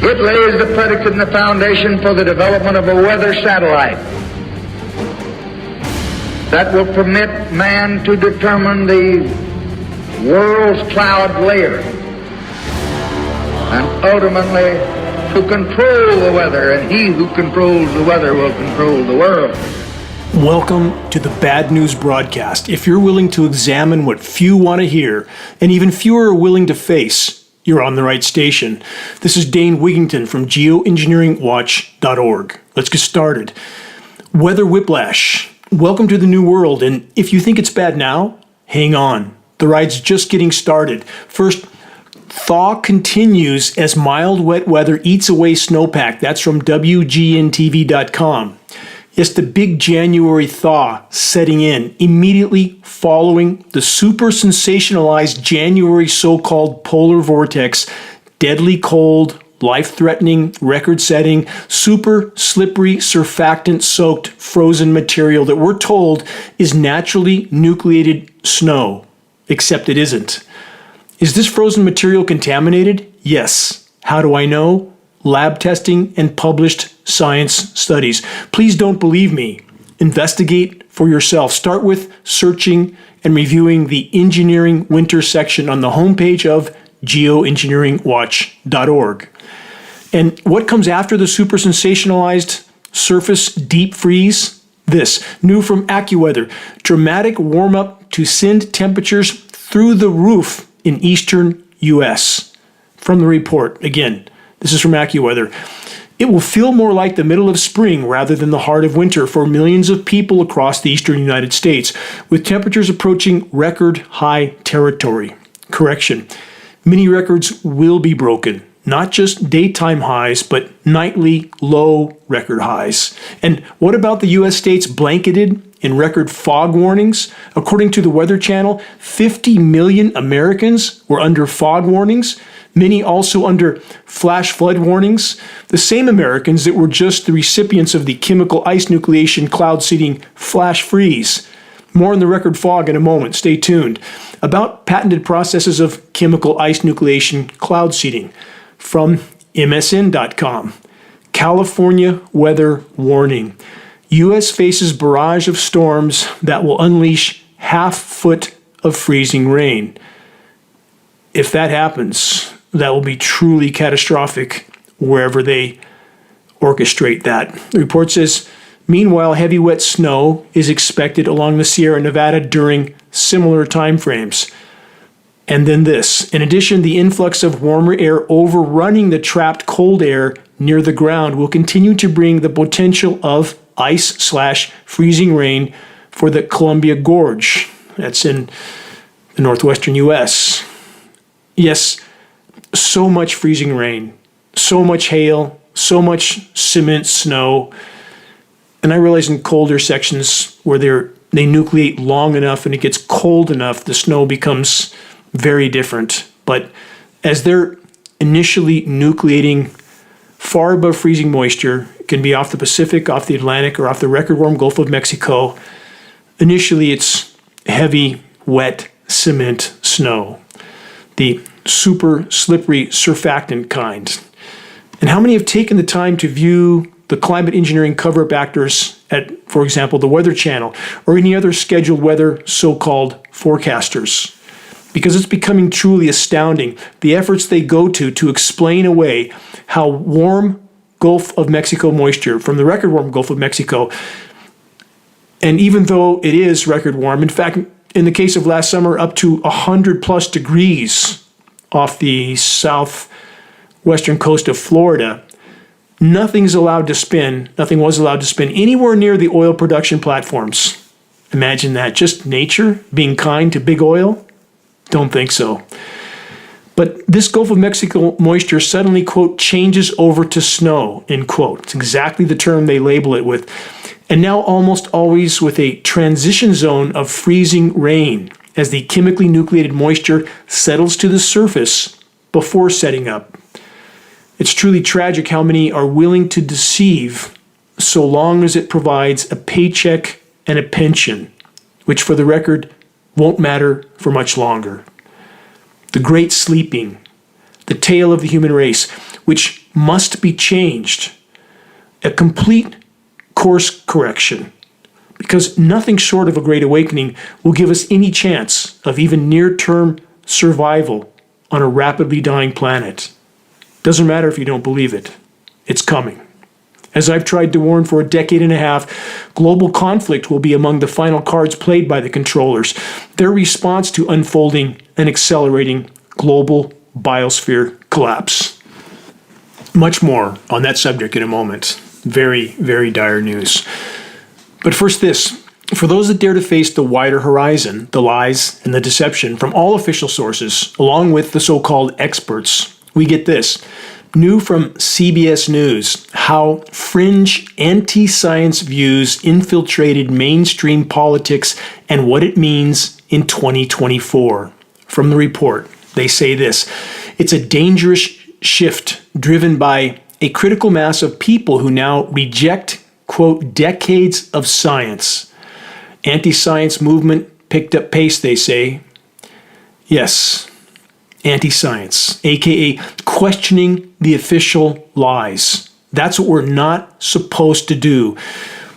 It lays the predicate and the foundation for the development of a weather satellite that will permit man to determine the world's cloud layer and ultimately to control the weather, and he who controls the weather will control the world. Welcome to the Bad News Broadcast. If you're willing to examine what few want to hear, and even fewer are willing to face, you're on the right station. This is Dane Wigington from Geoengineeringwatch.org. Let's get started. Weather whiplash. Welcome to the new world, and if you think it's bad now, hang on. The ride's just getting started. First, thaw continues as mild wet weather eats away snowpack. That's from WGNTV.com. Yes, the big January thaw setting in immediately following the super sensationalized January so-called polar vortex, deadly cold, life-threatening, record-setting, super slippery, surfactant-soaked frozen material that we're told is naturally nucleated snow, except it isn't. Is this frozen material contaminated? Yes. How do I know? Lab testing and published science studies. Please don't believe me. Investigate for yourself. Start with searching and reviewing the engineering winter section on the homepage of geoengineeringwatch.org. And what comes after the super sensationalized surface deep freeze? This, new from AccuWeather, dramatic warm up to send temperatures through the roof in eastern U.S. From the report, again, this is from AccuWeather. It will feel more like the middle of spring rather than the heart of winter for millions of people across the eastern United States, with temperatures approaching record high territory. Correction, many records will be broken, not just daytime highs, but nightly low record highs. And what about the U.S. states blanketed in record fog warnings? According to the Weather Channel, 50 million Americans were under fog warnings, many also under flash flood warnings. The same Americans that were just the recipients of the chemical ice nucleation cloud seeding flash freeze. More on the record fog in a moment. Stay tuned. About patented processes of chemical ice nucleation cloud seeding from MSN.com. California weather warning. U.S. faces barrage of storms that will unleash half-foot of freezing rain. If that happens, that will be truly catastrophic wherever they orchestrate that. The report says, meanwhile, heavy wet snow is expected along the Sierra Nevada during similar timeframes. And then this. In addition, the influx of warmer air overrunning the trapped cold air near the ground will continue to bring the potential of ice/freezing rain for the Columbia Gorge. That's in the northwestern U.S. Yes, so much freezing rain, so much hail, so much cement, snow. And I realize in colder sections where they nucleate long enough and it gets cold enough, the snow becomes very different. But as they're initially nucleating far above freezing moisture, it can be off the Pacific, off the Atlantic, or off the record warm Gulf of Mexico. Initially, it's heavy, wet, cement, snow. The super slippery surfactant kind. And how many have taken the time to view the climate engineering cover-up actors at, for example, the Weather Channel or any other scheduled weather so-called forecasters? Because it's becoming truly astounding the efforts they go to explain away how warm Gulf of Mexico moisture from the record warm Gulf of Mexico, and even though it is record warm, in fact, in the case of last summer, up to 100 plus degrees off the southwestern coast of Florida, nothing was allowed to spin anywhere near the oil production platforms. Imagine that, just nature being kind to big oil? Don't think so. But this Gulf of Mexico moisture suddenly, quote, changes over to snow, end quote. It's exactly the term they label it with. And now almost always with a transition zone of freezing rain as the chemically nucleated moisture settles to the surface before setting up. It's truly tragic how many are willing to deceive so long as it provides a paycheck and a pension, which for the record won't matter for much longer. The great sleeping, the tale of the human race. which must be changed. A complete course correction, because nothing short of a great awakening will give us any chance of even near-term survival on a rapidly dying planet. Doesn't matter if you don't believe it. It's coming. As I've tried to warn for a decade and a half, global conflict will be among the final cards played by the controllers. Their response to unfolding and accelerating global biosphere collapse. Much more on that subject in a moment. Very, very dire news. But first this. For those that dare to face the wider horizon, the lies and the deception from all official sources, along with the so-called experts, we get this. New from CBS News, how fringe anti-science views infiltrated mainstream politics and what it means in 2024. From the report, they say this. It's a dangerous shift driven by a critical mass of people who now reject, quote, decades of science. Anti-science movement picked up pace, they say. Yes, anti-science, aka questioning the official lies. That's what we're not supposed to do.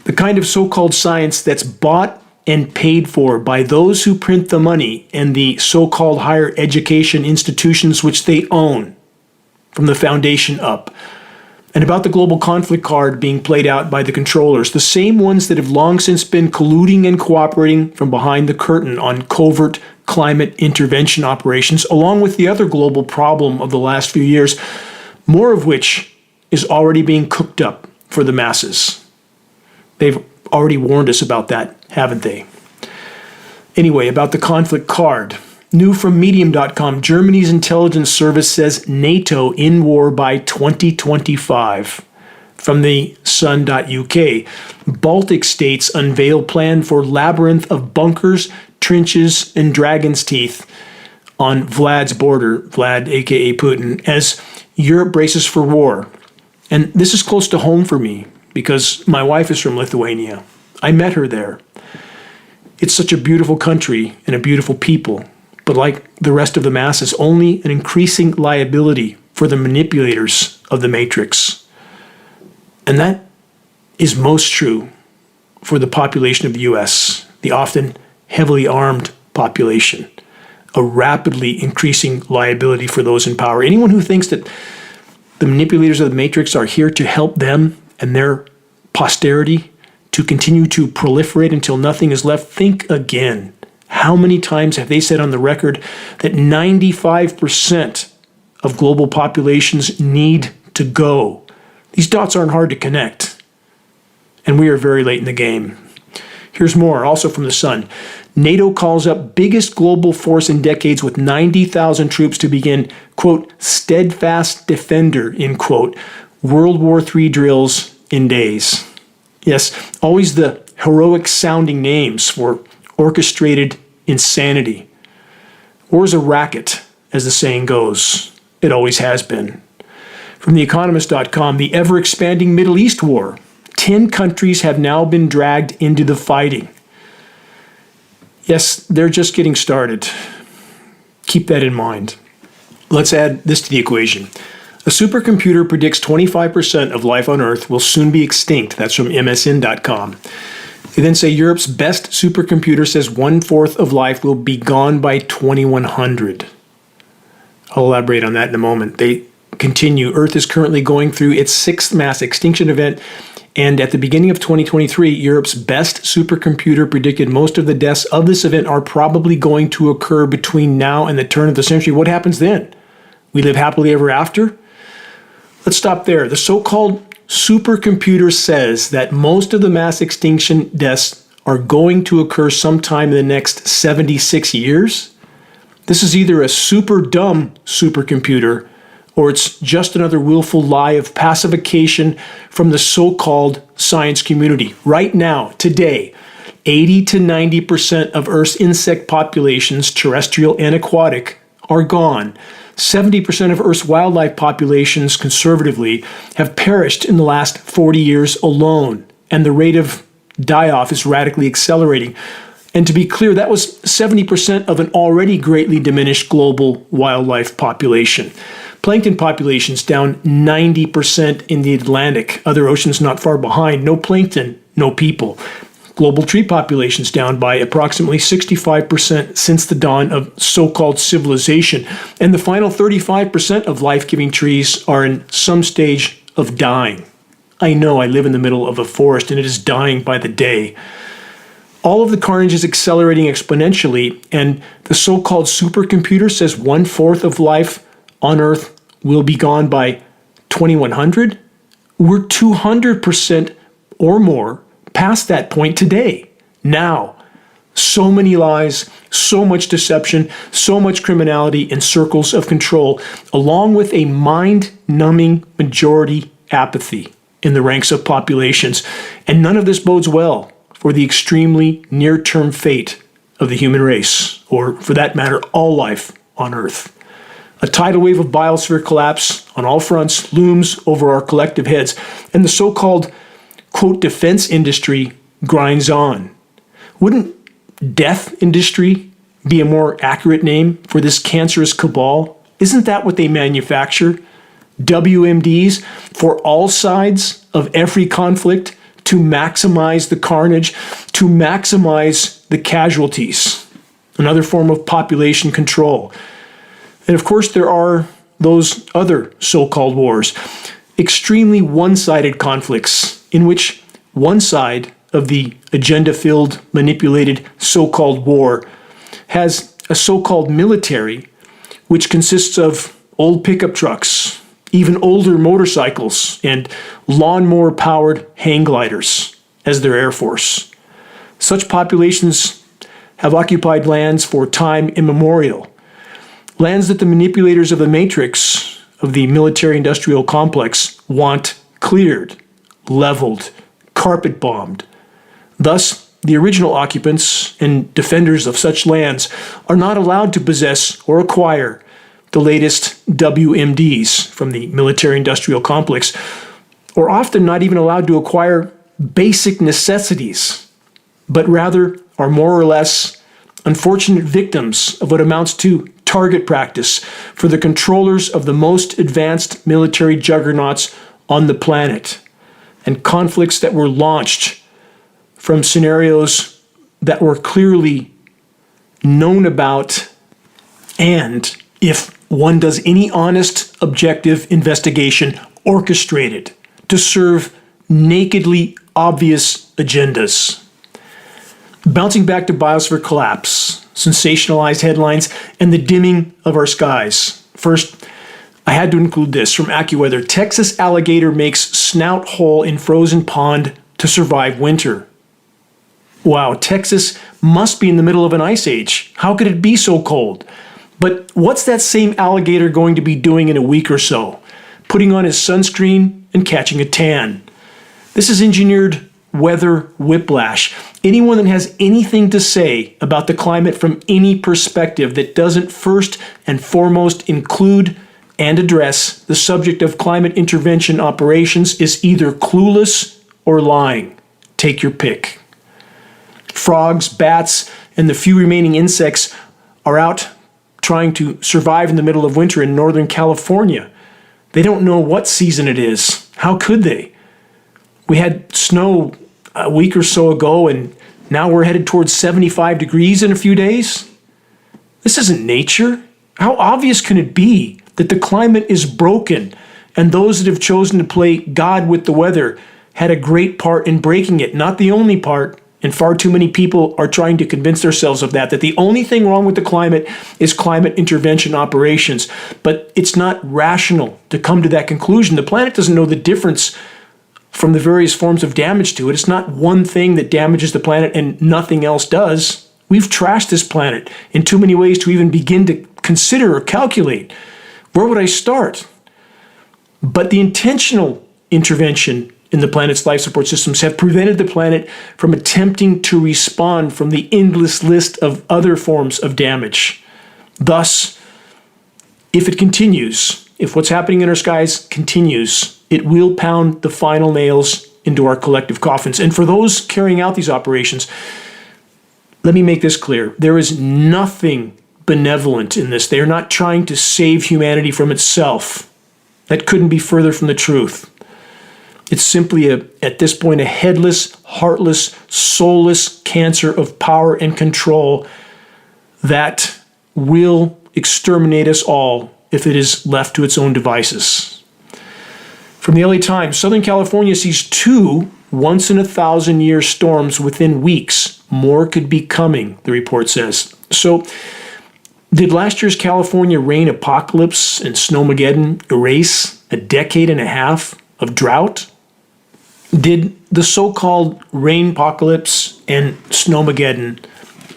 The kind of so-called science that's bought and paid for by those who print the money and the so-called higher education institutions which they own, from the foundation up. And about the global conflict card being played out by the controllers, the same ones that have long since been colluding and cooperating from behind the curtain on covert climate intervention operations, along with the other global problem of the last few years, more of which is already being cooked up for the masses. They've already warned us about that, haven't they? Anyway, about the conflict card. New from Medium.com, Germany's intelligence service says NATO in war by 2025. From the Sun.uk, Baltic states unveil plan for labyrinth of bunkers, trenches, and dragon's teeth on Vlad's border, Vlad aka Putin, as Europe braces for war. And this is close to home for me because my wife is from Lithuania. I met her there. It's such a beautiful country and a beautiful people. But like the rest of the masses, only an increasing liability for the manipulators of the matrix. And that is most true for the population of the US, the often heavily armed population, a rapidly increasing liability for those in power. Anyone who thinks that the manipulators of the matrix are here to help them and their posterity to continue to proliferate until nothing is left, think again. How many times have they said on the record that 95% of global populations need to go? These dots aren't hard to connect. And we are very late in the game. Here's more, also from the Sun. NATO calls up biggest global force in decades with 90,000 troops to begin, quote, steadfast defender, end quote, World War III drills in days. Yes, always the heroic sounding names for orchestrated insanity. War is a racket, as the saying goes. It always has been. From theeconomist.com, the ever-expanding Middle East war. 10 countries have now been dragged into the fighting. Yes, they're just getting started. Keep that in mind. Let's add this to the equation. A supercomputer predicts 25% of life on Earth will soon be extinct. That's from MSN.com. They then say Europe's best supercomputer says 1/4 of life will be gone by 2100. I'll elaborate on that in a moment. They continue, Earth is currently going through its 6th mass extinction event, and at the beginning of 2023, Europe's best supercomputer predicted most of the deaths of this event are probably going to occur between now and the turn of the century. What happens then? We live happily ever after? Let's stop there. The so-called supercomputer says that most of the mass extinction deaths are going to occur sometime in the next 76 years. This is either a super dumb supercomputer or it's just another willful lie of pacification from the so-called science community. Right now, today, 80 to 90% of Earth's insect populations, terrestrial and aquatic, are gone. 70% of Earth's wildlife populations, conservatively, have perished in the last 40 years alone, and the rate of die-off is radically accelerating. And to be clear, that was 70% of an already greatly diminished global wildlife population. Plankton populations down 90% in the Atlantic. Other oceans not far behind. No plankton, no people. Global tree populations down by approximately 65% since the dawn of so-called civilization. And the final 35% of life-giving trees are in some stage of dying. I know I live in the middle of a forest and it is dying by the day. All of the carnage is accelerating exponentially, and the so-called supercomputer says 1/4 of life on Earth will be gone by 2100. We're 200% or more past that point today. Now, so many lies, so much deception, so much criminality in circles of control, along with a mind-numbing majority apathy in the ranks of populations. And none of this bodes well for the extremely near-term fate of the human race, or for that matter, all life on Earth. A tidal wave of biosphere collapse on all fronts looms over our collective heads, and the so-called, quote, defense industry grinds on. Wouldn't death industry be a more accurate name for this cancerous cabal? Isn't that what they manufacture? WMDs for all sides of every conflict to maximize the carnage, to maximize the casualties. Another form of population control. And of course, there are those other so-called wars, extremely one-sided conflicts in which one side of the agenda-filled, manipulated so-called war has a so-called military which consists of old pickup trucks, even older motorcycles, and lawnmower-powered hang gliders as their air force. Such populations have occupied lands for time immemorial, lands that the manipulators of the matrix of the military-industrial complex want cleared, leveled, carpet-bombed. Thus, the original occupants and defenders of such lands are not allowed to possess or acquire the latest WMDs from the military-industrial complex, or often not even allowed to acquire basic necessities, but rather are more or less unfortunate victims of what amounts to target practice for the controllers of the most advanced military juggernauts on the planet, and conflicts that were launched from scenarios that were clearly known about, and, if one does any honest, objective investigation, orchestrated to serve nakedly obvious agendas. Bouncing back to biosphere collapse, sensationalized headlines, and the dimming of our skies. First, I had to include this from AccuWeather. Texas alligator makes snout hole in frozen pond to survive winter. Wow, Texas must be in the middle of an ice age. How could it be so cold? But what's that same alligator going to be doing in a week or so? Putting on his sunscreen and catching a tan. This is engineered weather whiplash. Anyone that has anything to say about the climate from any perspective that doesn't first and foremost include and address the subject of climate intervention operations is either clueless or lying. Take your pick. Frogs, bats, and the few remaining insects are out trying to survive in the middle of winter in Northern California. They don't know what season it is. How could they? We had snow a week or so ago, and now we're headed towards 75 degrees in a few days. This isn't nature. How obvious can it be that the climate is broken, and those that have chosen to play God with the weather had a great part in breaking it? Not the only part. And far too many people are trying to convince themselves of that the only thing wrong with the climate is climate intervention operations. But it's not rational to come to that conclusion. The planet doesn't know the difference from the various forms of damage to it. It's not one thing that damages the planet and nothing else does. We've trashed this planet in too many ways to even begin to consider or calculate. Where would I start? But the intentional intervention in the planet's life support systems have prevented the planet from attempting to respond from the endless list of other forms of damage. Thus, if it continues, if what's happening in our skies continues, it will pound the final nails into our collective coffins. And for those carrying out these operations, let me make this clear. There is nothing benevolent in this. They are not trying to save humanity from itself. That couldn't be further from the truth. It's simply, at this point, a headless, heartless, soulless cancer of power and control that will exterminate us all if it is left to its own devices. From the LA Times, Southern California sees 2 once-in-a-thousand-year storms within weeks. More could be coming, the report says. So, did last year's California rain apocalypse and snowmageddon erase a decade and a half of drought? Did the so-called rain apocalypse and snowmageddon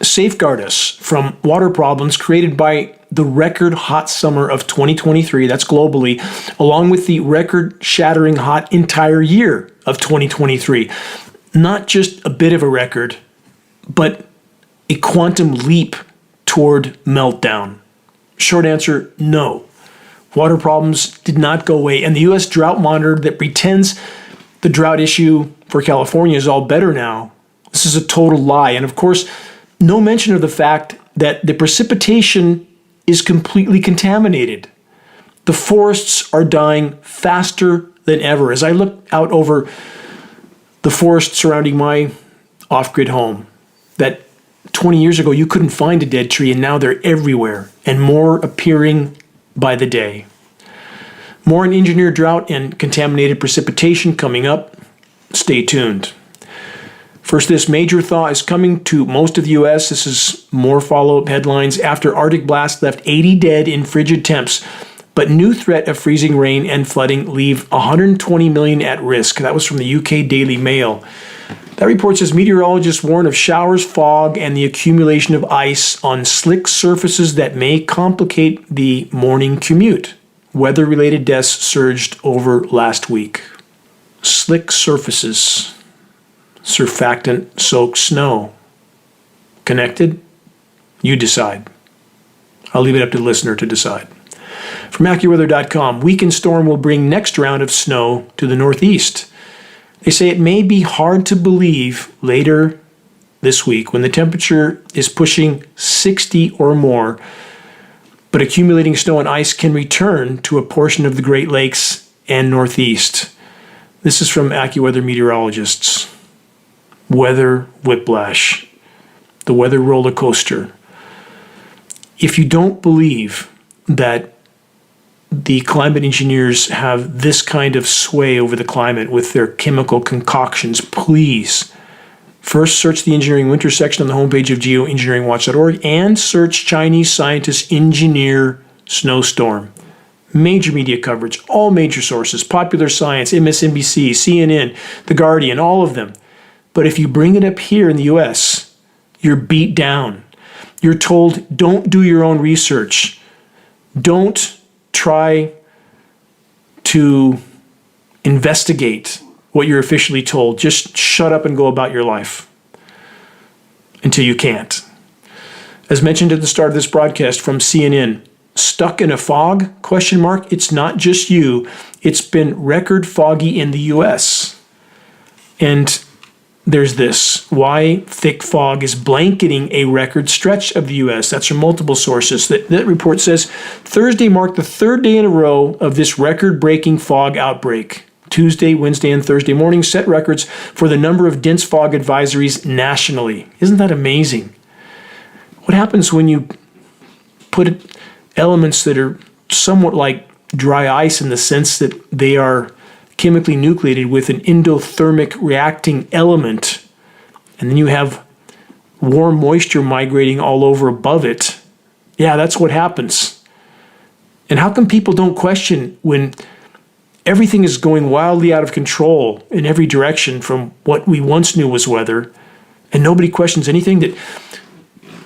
safeguard us from water problems created by the record hot summer of 2023, that's globally, along with the record-shattering hot entire year of 2023? Not just a bit of a record, but a quantum leap toward meltdown. Short answer, no. Water problems did not go away, and the U.S. Drought Monitor that pretends the drought issue for California is all better now, this is a total lie. And of course, no mention of the fact that the precipitation is completely contaminated. The forests are dying faster than ever. As I look out over the forest surrounding my off-grid home, that 20 years ago you couldn't find a dead tree, and now they're everywhere, and more appearing by the day. More on engineered drought and contaminated precipitation coming up. Stay tuned. First, this major thaw is coming to most of the U.S. This is more follow-up headlines after Arctic blast left 80 dead in frigid temps, but new threat of freezing rain and flooding leave 120 million at risk. That was from the UK Daily Mail. That report says meteorologists warn of showers, fog, and the accumulation of ice on slick surfaces that may complicate the morning commute. Weather-related deaths surged over last week. Slick surfaces. Surfactant-soaked snow. Connected? You decide. I'll leave it up to the listener to decide. From AccuWeather.com, weekend storm will bring next round of snow to the northeast. They say it may be hard to believe later this week when the temperature is pushing 60 or more, but accumulating snow and ice can return to a portion of the Great Lakes and Northeast. This is from AccuWeather meteorologists. Weather whiplash. The weather roller coaster. If you don't believe that the climate engineers have this kind of sway over the climate with their chemical concoctions, please first search the engineering winter section on the homepage of geoengineeringwatch.org and search Chinese scientists engineer snowstorm. Major media coverage, all major sources, Popular Science, MSNBC, CNN, The Guardian, all of them. But if you bring it up here in the US, you're beat down. You're told, don't do your own research. Don't try to investigate what you're officially told. Just shut up and go about your life until you can't. As mentioned at the start of this broadcast from CNN, stuck in a fog? ? It's not just you. It's been record foggy in the US. And there's this, why thick fog is blanketing a record stretch of the U.S. That's from multiple sources. That report says Thursday marked the third day in a row of this record-breaking fog outbreak. Tuesday, Wednesday, and Thursday mornings set records for the number of dense fog advisories nationally. Isn't that amazing? What happens when you put elements that are somewhat like dry ice in the sense that they are chemically nucleated with an endothermic reacting element, and then you have warm moisture migrating all over above it? Yeah, that's what happens. And how come people don't question when everything is going wildly out of control in every direction from what we once knew was weather, and nobody questions anything? That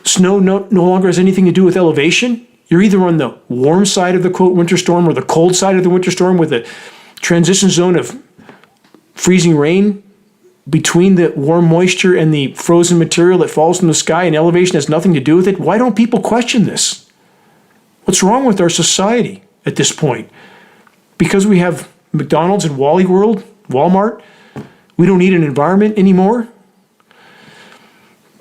snow no longer has anything to do with elevation? You're either on the warm side of the quote winter storm or the cold side of the winter storm with a transition zone of freezing rain between the warm moisture and the frozen material that falls from the sky, and elevation has nothing to do with it. Why don't people question this? What's wrong with our society at this point? Because we have McDonald's and Wally World, Walmart, we don't need an environment anymore?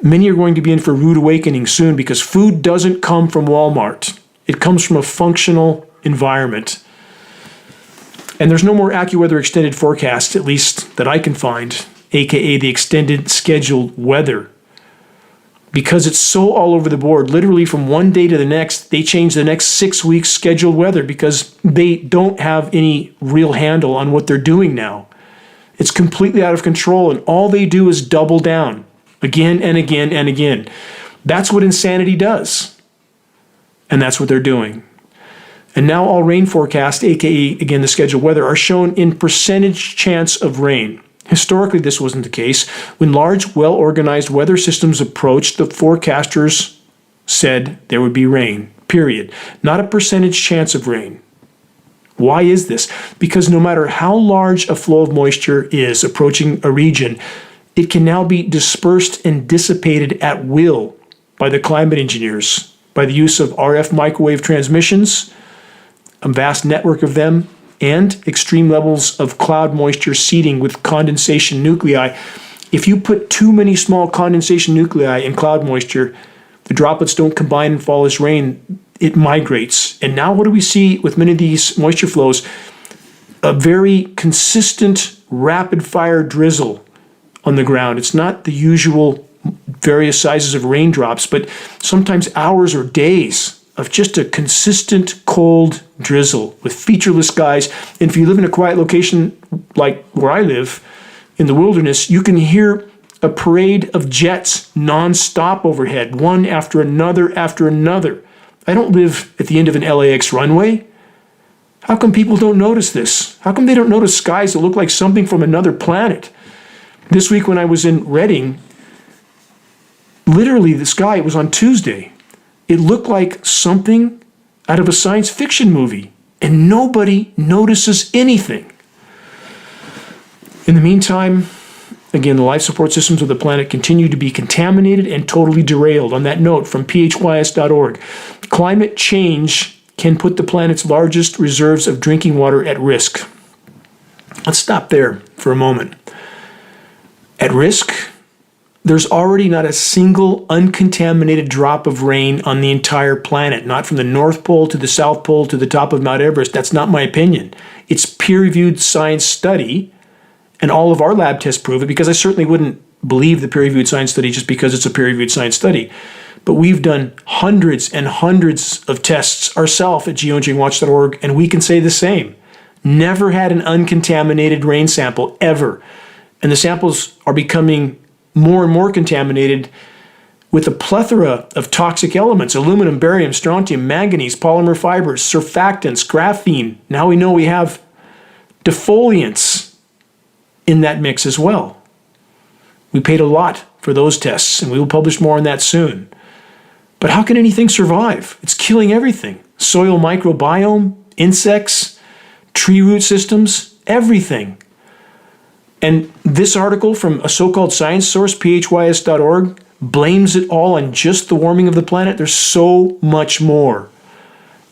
Many are going to be in for a rude awakening soon because food doesn't come from Walmart. It comes from a functional environment. And there's no more AccuWeather extended forecast, at least that I can find, aka the extended scheduled weather. Because it's so all over the board, literally from one day to the next, they change the next 6 weeks scheduled weather because they don't have any real handle on what they're doing now. It's completely out of control, and all they do is double down again and again and again. That's what insanity does. And that's what they're doing. And now all rain forecasts, aka, again, the scheduled weather, are shown in percentage chance of rain. Historically, this wasn't the case. When large, well-organized weather systems approached, the forecasters said there would be rain, period. Not a percentage chance of rain. Why is this? Because no matter how large a flow of moisture is approaching a region, it can now be dispersed and dissipated at will by the climate engineers, by the use of RF microwave transmissions, a vast network of them, and extreme levels of cloud moisture seeding with condensation nuclei. If you put too many small condensation nuclei in cloud moisture, the droplets don't combine and fall as rain. It migrates. And now what do we see with many of these moisture flows? A very consistent, rapid-fire drizzle on the ground. It's not the usual various sizes of raindrops, but sometimes hours or days of just a consistent cold drizzle with featureless skies. And if you live in a quiet location like where I live in the wilderness, you can hear a parade of jets nonstop overhead, one after another after another. I don't live at the end of an LAX runway. How come people don't notice this? How come they don't notice skies that look like something from another planet? This week when I was in Redding, literally the sky, it was on Tuesday, it looked like something out of a science fiction movie, and nobody notices anything. In the meantime, again, the life support systems of the planet continue to be contaminated and totally derailed. On that note, from phys.org, climate change can put the planet's largest reserves of drinking water at risk. Let's stop there for a moment. At risk? There's already not a single uncontaminated drop of rain on the entire planet, not from the North Pole to the South Pole to the top of Mount Everest. That's not my opinion. It's peer-reviewed science study, and all of our lab tests prove it, because I certainly wouldn't believe the peer-reviewed science study just because it's a peer-reviewed science study. But we've done hundreds and hundreds of tests ourselves at geoengineeringwatch.org, and we can say the same. Never had an uncontaminated rain sample, ever. And the samples are becoming more and more contaminated with a plethora of toxic elements: aluminum, barium, strontium, manganese, polymer fibers, surfactants, graphene. Now we know we have defoliants in that mix as well. We paid a lot for those tests, and we will publish more on that soon. But how can anything survive? It's killing everything. Soil microbiome, insects, tree root systems, everything. And this article from a so-called science source, phys.org, blames it all on just the warming of the planet. There's so much more.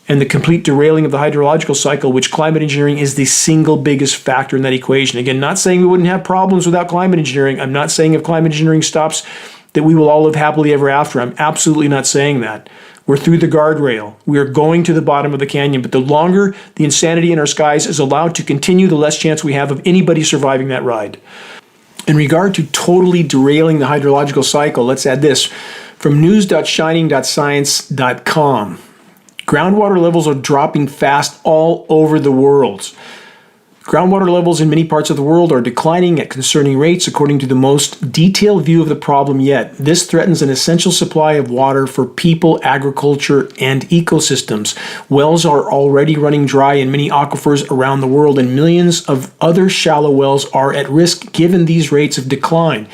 And the complete derailing of the hydrological cycle, which climate engineering is the single biggest factor in that equation. Again, not saying we wouldn't have problems without climate engineering. I'm not saying if climate engineering stops that we will all live happily ever after. I'm absolutely not saying that. We're through the guardrail. We are going to the bottom of the canyon. But the longer the insanity in our skies is allowed to continue, the less chance we have of anybody surviving that ride. In regard to totally derailing the hydrological cycle, let's add this from news.shining.science.com. Groundwater levels are dropping fast all over the world. Groundwater levels in many parts of the world are declining at concerning rates according to the most detailed view of the problem yet. This threatens an essential supply of water for people, agriculture, and ecosystems. Wells are already running dry in many aquifers around the world, and millions of other shallow wells are at risk given these rates of decline.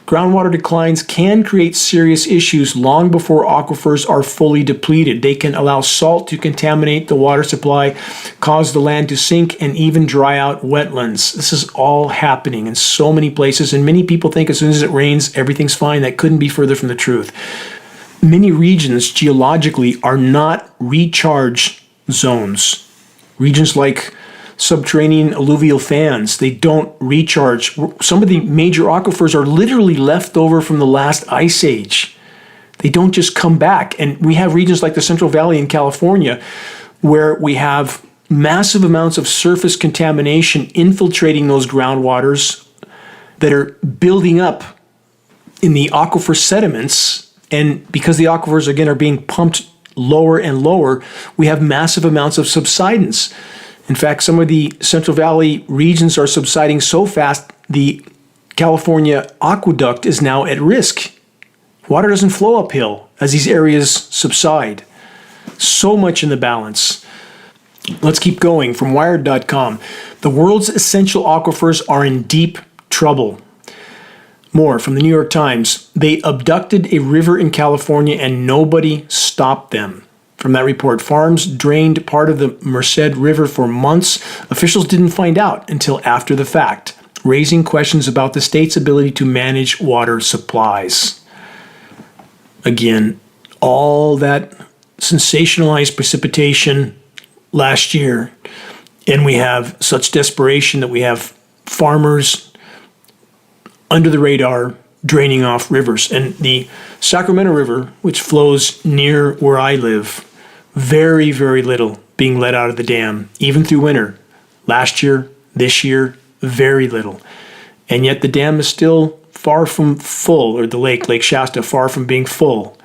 Groundwater declines can create serious issues long before aquifers are fully depleted. They can allow salt to contaminate the water supply, cause the land to sink, and even dry out wetlands. This is all happening in so many places, and many people think as soon as it rains, everything's fine. That couldn't be further from the truth. Many regions geologically are not recharge zones. Regions like subterranean alluvial fans. They don't recharge. Some of the major aquifers are literally left over from the last ice age. They don't just come back. And we have regions like the Central Valley in California where we have massive amounts of surface contamination infiltrating those groundwaters that are building up in the aquifer sediments. And because the aquifers, again, are being pumped lower and lower, we have massive amounts of subsidence. In fact, some of the Central Valley regions are subsiding so fast, the California aqueduct is now at risk. Water doesn't flow uphill as these areas subside. So much in the balance. Let's keep going. From Wired.com, the world's essential aquifers are in deep trouble. More from the New York Times, they abducted a river in California and nobody stopped them. From that report, farms drained part of the Merced River for months. Officials didn't find out until after the fact, raising questions about the state's ability to manage water supplies. Again, all that sensationalized precipitation last year, and we have such desperation that we have farmers under the radar draining off rivers. And the Sacramento River, which flows near where I live, very, very little being let out of the dam, even through winter. Last year, this year, very little. And yet the dam is still far from full, or the Lake Shasta, far from being full.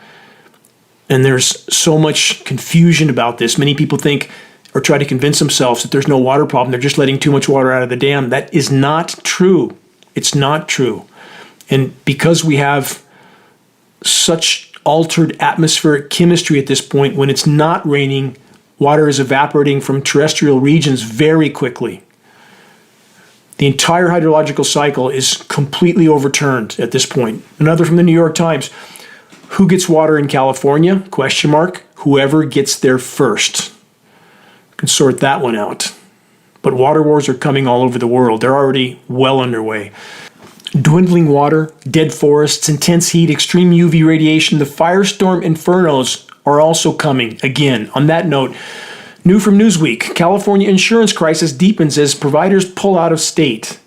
And there's so much confusion about this. Many people think, or try to convince themselves, that there's no water problem. They're just letting too much water out of the dam. That is not true. It's not true. And because we have such altered atmospheric chemistry at this point, when it's not raining, water is evaporating from terrestrial regions very quickly. The entire hydrological cycle is completely overturned at this point. Another from the New York Times. Who gets water in California? Question mark. Whoever gets there first. You can sort that one out. But water wars are coming all over the world. They're already well underway. Dwindling water, dead forests, intense heat, extreme UV radiation, the firestorm infernos are also coming again. On that note, new from Newsweek, California insurance crisis deepens as providers pull out of state.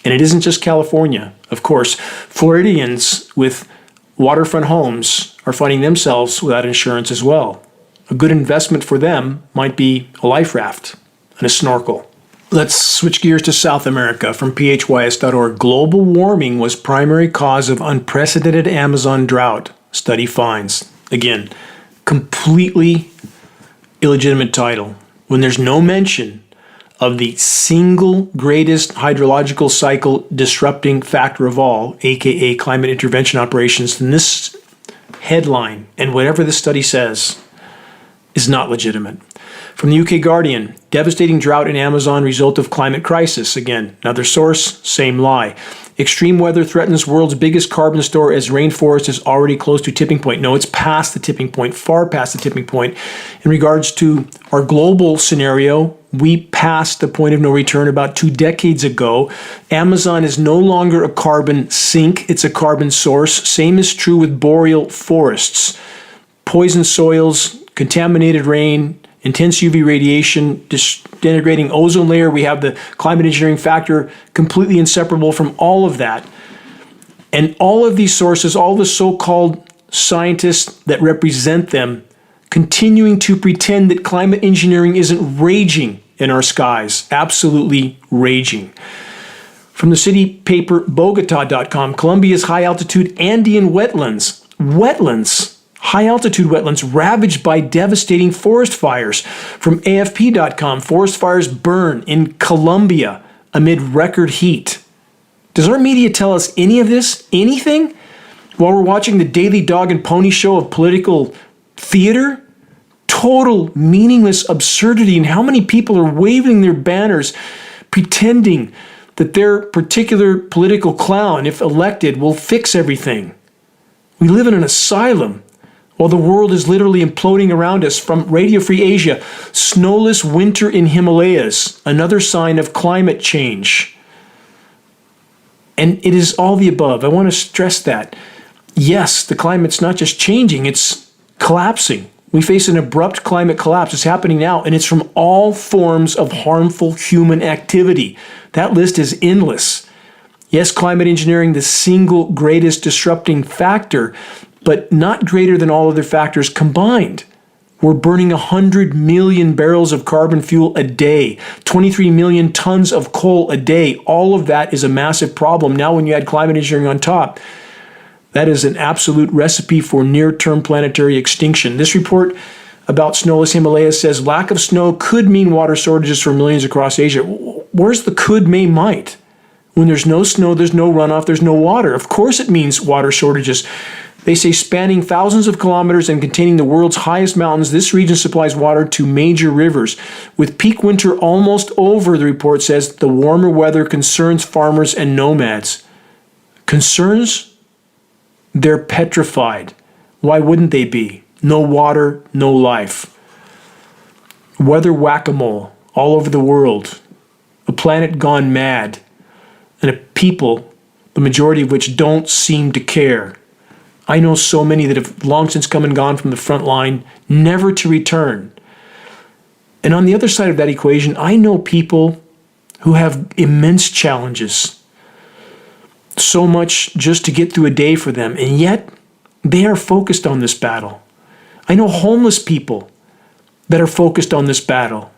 And it isn't just California. Of course, Floridians with waterfront homes are finding themselves without insurance as well. A good investment for them might be a life raft and a snorkel. Let's switch gears to South America. From phys.org. Global warming was primary cause of unprecedented Amazon drought, study finds. Again, completely illegitimate title. When there's no mention of the single greatest hydrological cycle disrupting factor of all, aka climate intervention operations, then this headline, and whatever the study says, is not legitimate. From the UK Guardian, devastating drought in Amazon result of climate crisis. Again, another source, same lie. Extreme weather threatens world's biggest carbon store as rainforest is already close to tipping point. No, it's past the tipping point, far past the tipping point. In regards to our global scenario, we passed the point of no return about 2 decades ago. Amazon is no longer a carbon sink, it's a carbon source. Same is true with boreal forests. Poison soils, contaminated rain, intense UV radiation, disintegrating ozone layer. We have the climate engineering factor completely inseparable from all of that. And all of these sources, all the so-called scientists that represent them, continuing to pretend that climate engineering isn't raging in our skies. Absolutely raging. From the city paper Bogota.com, Colombia's high-altitude Andean wetlands, high-altitude wetlands ravaged by devastating forest fires. From AFP.com, forest fires burn in Colombia amid record heat. Does our media tell us any of this? Anything? While we're watching the daily dog and pony show of political theater? Total meaningless absurdity. And how many people are waving their banners, pretending that their particular political clown, if elected, will fix everything. We live in an asylum. While the world is literally imploding around us. From Radio Free Asia, snowless winter in Himalayas, another sign of climate change. And it is all the above. I want to stress that. Yes, the climate's not just changing, it's collapsing. We face an abrupt climate collapse. It's happening now, and it's from all forms of harmful human activity. That list is endless. Yes, climate engineering, the single greatest disrupting factor, but not greater than all other factors combined. We're burning 100 million barrels of carbon fuel a day, 23 million tons of coal a day. All of that is a massive problem. Now, when you add climate engineering on top, that is an absolute recipe for near-term planetary extinction. This report about snowless Himalayas says lack of snow could mean water shortages for millions across Asia. Where's the could, may, might? When there's no snow, there's no runoff, there's no water. Of course it means water shortages. They say spanning thousands of kilometers and containing the world's highest mountains, this region supplies water to major rivers. With peak winter almost over, the report says, the warmer weather concerns farmers and nomads. Concerns? They're petrified. Why wouldn't they be? No water, no life. Weather whack-a-mole all over the world. A planet gone mad. And a people, the majority of which don't seem to care. I know so many that have long since come and gone from the front line, never to return. And on the other side of that equation, I know people who have immense challenges. So much just to get through a day for them, and yet they are focused on this battle. I know homeless people that are focused on this battle.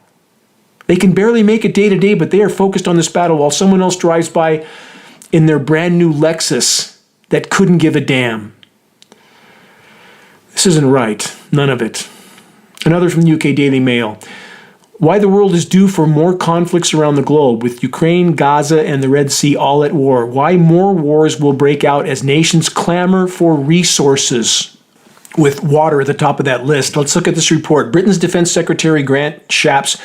They can barely make it day to day, but they are focused on this battle while someone else drives by in their brand new Lexus that couldn't give a damn. This isn't right. None of it. Another from the UK Daily Mail. Why the world is due for more conflicts around the globe, with Ukraine, Gaza, and the Red Sea all at war. Why more wars will break out as nations clamor for resources, with water at the top of that list. Let's look at this report. Britain's Defense Secretary Grant Shapps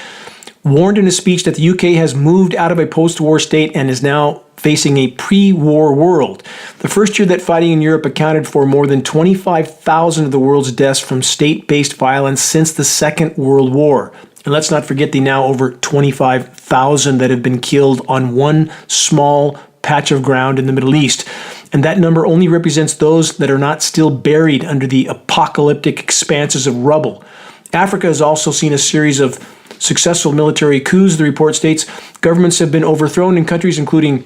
warned in a speech that the UK has moved out of a post-war state and is now facing a pre-war world. The first year that fighting in Europe accounted for more than 25,000 of the world's deaths from state-based violence since the Second World War. And let's not forget the now over 25,000 that have been killed on one small patch of ground in the Middle East. And that number only represents those that are not still buried under the apocalyptic expanses of rubble. Africa has also seen a series of successful military coups, the report states. Governments have been overthrown in countries including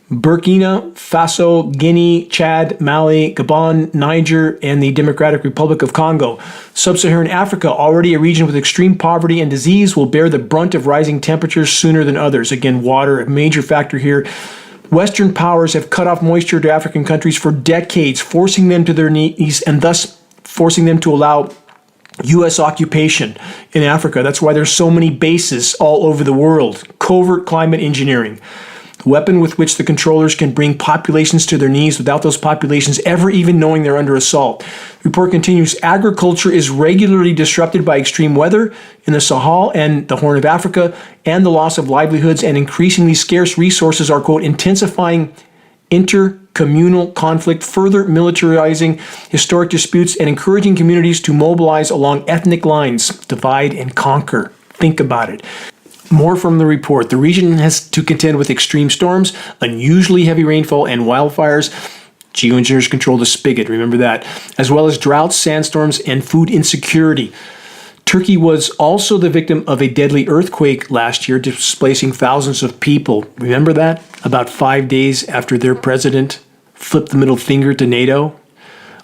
Burkina Faso, Guinea, Chad, Mali, Gabon, Niger, and the Democratic Republic of Congo. Sub-Saharan Africa, already a region with extreme poverty and disease, will bear the brunt of rising temperatures sooner than others. Again, water, a major factor here. Western powers have cut off moisture to African countries for decades, forcing them to their knees and thus forcing them to allow U.S. occupation in Africa. That's why there's so many bases all over the world. Covert climate engineering, the weapon with which the controllers can bring populations to their knees without those populations ever even knowing they're under assault. The report continues, agriculture is regularly disrupted by extreme weather in the Sahel and the Horn of Africa, and the loss of livelihoods and increasingly scarce resources are, quote, intensifying intercommunal conflict, further militarizing historic disputes, and encouraging communities to mobilize along ethnic lines, divide and conquer. Think about it. More from the report. The region has to contend with extreme storms, unusually heavy rainfall, and wildfires. Geoengineers control the spigot, remember that, as well as droughts, sandstorms, and food insecurity. Turkey was also the victim of a deadly earthquake last year, displacing thousands of people. Remember that? About 5 days after their president flipped the middle finger to NATO.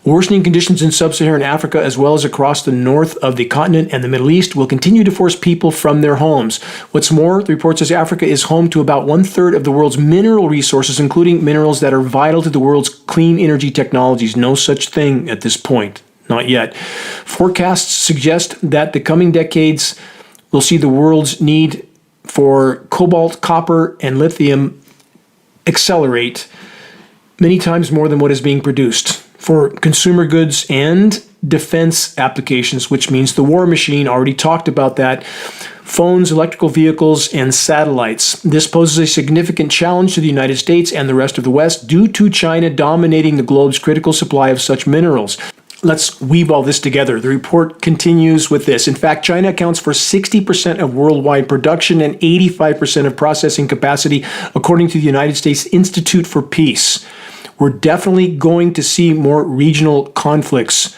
Worsening conditions in sub-Saharan Africa, as well as across the north of the continent and the Middle East, will continue to force people from their homes. What's more, the report says Africa is home to about 1/3 of the world's mineral resources, including minerals that are vital to the world's clean energy technologies. No such thing at this point. Not yet. Forecasts suggest that the coming decades will see the world's need for cobalt, copper, and lithium accelerate many times more than what is being produced for consumer goods and defense applications, which means the war machine, already talked about that, phones, electrical vehicles, and satellites. This poses a significant challenge to the United States and the rest of the West due to China dominating the globe's critical supply of such minerals. Let's weave all this together. The report continues with this. In fact, China accounts for 60% of worldwide production and 85% of processing capacity, according to the United States Institute for Peace. We're definitely going to see more regional conflicts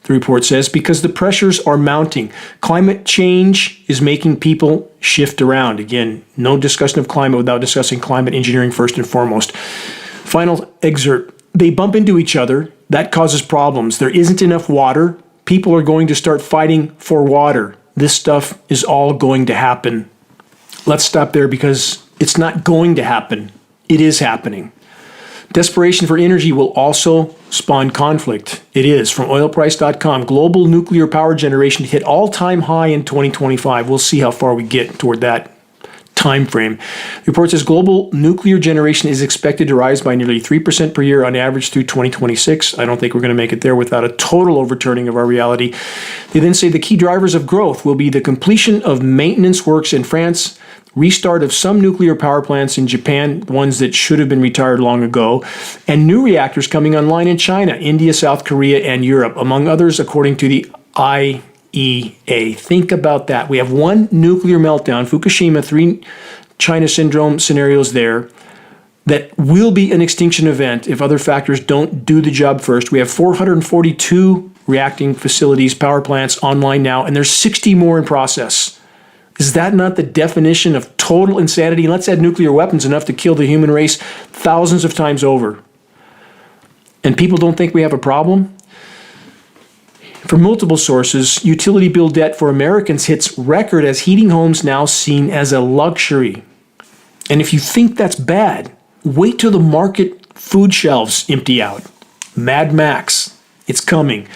the report says, because the pressures are mounting. Climate change is making people shift around. Again, no discussion of climate without discussing climate engineering first and foremost. Final excerpt. They bump into each other. That causes problems. There isn't enough water. People are going to start fighting for water. This stuff is all going to happen. Let's stop there because it's not going to happen. It is happening. Desperation for energy will also spawn conflict. It is. From oilprice.com, global nuclear power generation hit all-time high in 2025. We'll see how far we get toward that time frame. The report says global nuclear generation is expected to rise by nearly 3% per year on average through 2026. I don't think we're going to make it there without a total overturning of our reality. They then say the key drivers of growth will be the completion of maintenance works in France, restart of some nuclear power plants in Japan, ones that should have been retired long ago, and new reactors coming online in China, India, South Korea, and Europe, among others, according to the IEA. Think about that. We have one nuclear meltdown, Fukushima, 3 China syndrome scenarios there, that will be an extinction event if other factors don't do the job first. We have 442 reacting facilities, power plants online now, and there's 60 more in process. Is that not the definition of total insanity? Let's add nuclear weapons enough to kill the human race thousands of times over. And people don't think we have a problem? From multiple sources, utility bill debt for Americans hits record as heating homes now seen as a luxury. And if you think that's bad, wait till the market food shelves empty out. Mad Max, it's coming.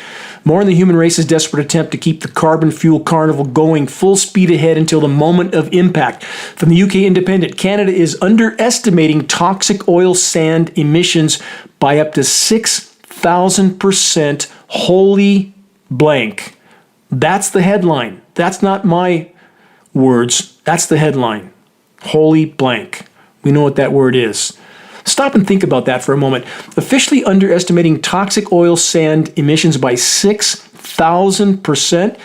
More on the human race's desperate attempt to keep the carbon fuel carnival going full speed ahead until the moment of impact. From the UK Independent, Canada is underestimating toxic oil sand emissions by up to 6,000%. Holy blank. That's the headline. That's not my words. That's the headline. Holy blank. We know what that word is. Stop and think about that for a moment. Officially underestimating toxic oil sand emissions by 6,000%.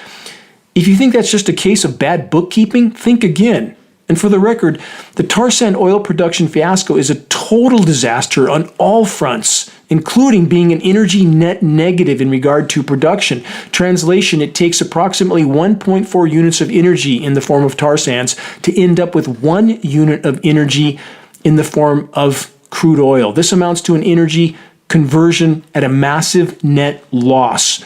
If you think that's just a case of bad bookkeeping, think again. And for the record, the tar sand oil production fiasco is a total disaster on all fronts, including being an energy net negative in regard to production. Translation, it takes approximately 1.4 units of energy in the form of tar sands to end up with 1 unit of energy in the form of crude oil. This amounts to an energy conversion at a massive net loss.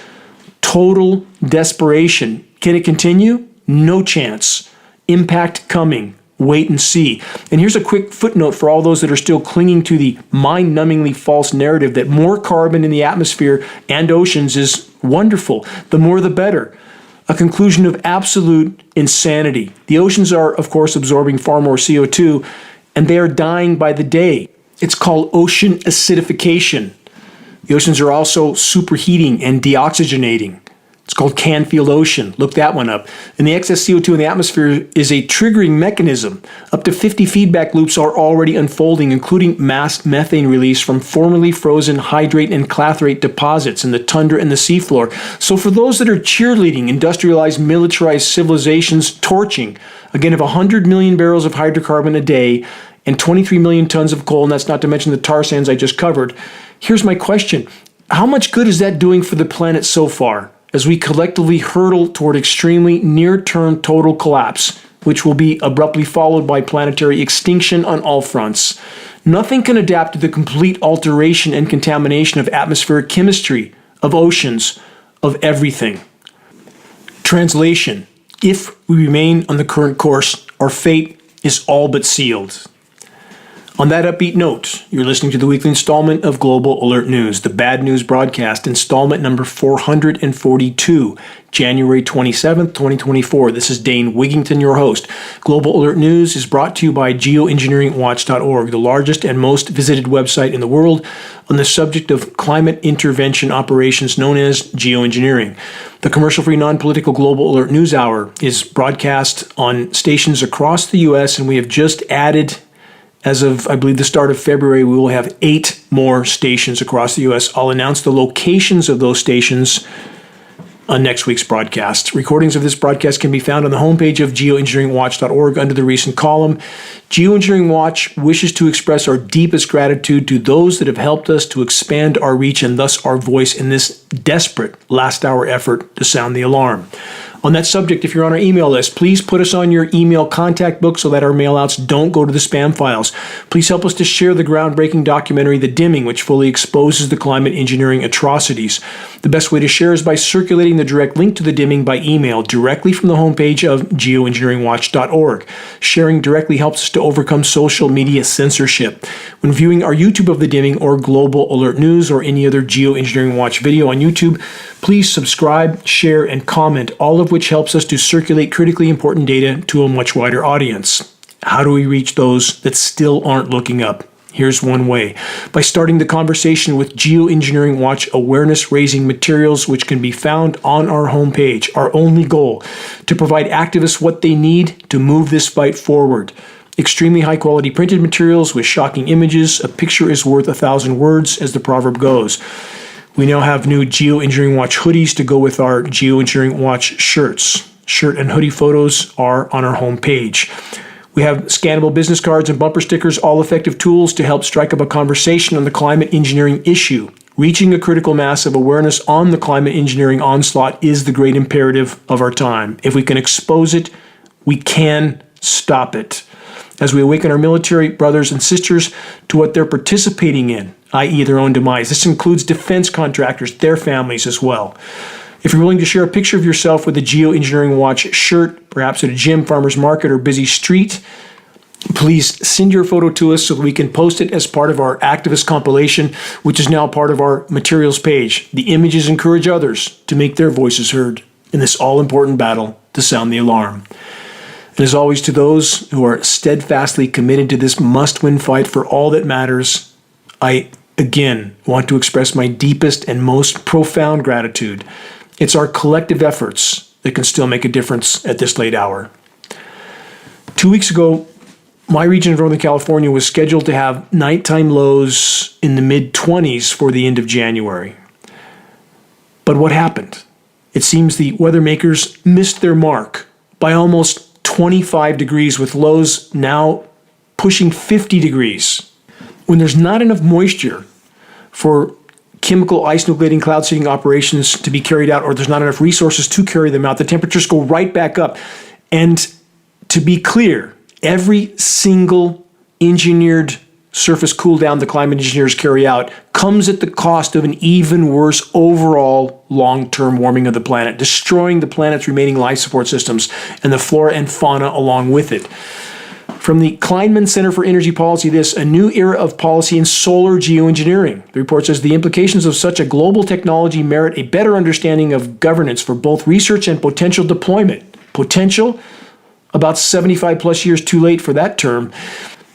Total desperation. Can it continue? No chance. Impact coming. Wait and see. And here's a quick footnote for all those that are still clinging to the mind-numbingly false narrative that more carbon in the atmosphere and oceans is wonderful. The more the better. A conclusion of absolute insanity. The oceans are, of course, absorbing far more CO2, and they are dying by the day. It's called ocean acidification. The oceans are also superheating and deoxygenating. It's called Canfield Ocean. Look that one up. And the excess CO2 in the atmosphere is a triggering mechanism. Up to 50 feedback loops are already unfolding, including mass methane release from formerly frozen hydrate and clathrate deposits in the tundra and the seafloor. So for those that are cheerleading industrialized, militarized civilizations torching, again, of 100 million barrels of hydrocarbon a day and 23 million tons of coal, and that's not to mention the tar sands I just covered. Here's my question. How much good is that doing for the planet so far as we collectively hurtle toward extremely near-term total collapse, which will be abruptly followed by planetary extinction on all fronts? Nothing can adapt to the complete alteration and contamination of atmospheric chemistry, of oceans, of everything. Translation: if we remain on the current course, our fate is all but sealed. On that upbeat note, you're listening to the weekly installment of Global Alert News, the Bad News Broadcast, installment number 442, January 27th, 2024. This is Dane Wigington, your host. Global Alert News is brought to you by Geoengineeringwatch.org, the largest and most visited website in the world on the subject of climate intervention operations known as geoengineering. The commercial-free, non-political Global Alert News Hour is broadcast on stations across the U.S., and we have just added, as of, I believe, the start of February, we will have 8 more stations across the U.S. I'll announce the locations of those stations on next week's broadcast. Recordings of this broadcast can be found on the homepage of geoengineeringwatch.org under the recent column. Geoengineering Watch wishes to express our deepest gratitude to those that have helped us to expand our reach and thus our voice in this desperate last-hour effort to sound the alarm. On that subject, if you're on our email list, please put us on your email contact book so that our mailouts don't go to the spam files. Please help us to share the groundbreaking documentary, The Dimming, which fully exposes the climate engineering atrocities. The best way to share is by circulating the direct link to The Dimming by email directly from the homepage of geoengineeringwatch.org. Sharing directly helps us to overcome social media censorship. When viewing our YouTube of The Dimming or Global Alert News or any other Geoengineering Watch video on YouTube, please subscribe, share, and comment, all of which helps us to circulate critically important data to a much wider audience. How do we reach those that still aren't looking up? Here's one way. By starting the conversation with Geoengineering Watch awareness-raising materials, which can be found on our homepage. Our only goal, to provide activists what they need to move this fight forward. Extremely high-quality printed materials with shocking images. A picture is worth 1,000 words, as the proverb goes. We now have new Geoengineering Watch hoodies to go with our Geoengineering Watch shirts. Shirt and hoodie photos are on our homepage. We have scannable business cards and bumper stickers, all effective tools to help strike up a conversation on the climate engineering issue. Reaching a critical mass of awareness on the climate engineering onslaught is the great imperative of our time. If we can expose it, we can stop it. As we awaken our military brothers and sisters to what they're participating in, i.e. their own demise. This includes defense contractors, their families as well. If you're willing to share a picture of yourself with a Geoengineering Watch shirt, perhaps at a gym, farmer's market, or busy street, please send your photo to us so that we can post it as part of our activist compilation, which is now part of our materials page. The images encourage others to make their voices heard in this all-important battle to sound the alarm. And as always, to those who are steadfastly committed to this must-win fight for all that matters, I again want to express my deepest and most profound gratitude. It's our collective efforts that can still make a difference at this late hour. 2 weeks ago, my region of Northern California was scheduled to have nighttime lows in the mid-20s for the end of January. But what happened? It seems the weather makers missed their mark by almost 25 degrees, with lows now pushing 50 degrees. When there's not enough moisture for chemical ice nucleating cloud seeding operations to be carried out, or there's not enough resources to carry them out, the temperatures go right back up. And to be clear, every single engineered surface cool down the climate engineers carry out comes at the cost of an even worse overall long-term warming of the planet, destroying the planet's remaining life support systems and the flora and fauna along with it. From the Kleinman Center for Energy Policy, a new era of policy in solar geoengineering. The report says the implications of such a global technology merit a better understanding of governance for both research and potential deployment. Potential? About 75 plus years too late for that term.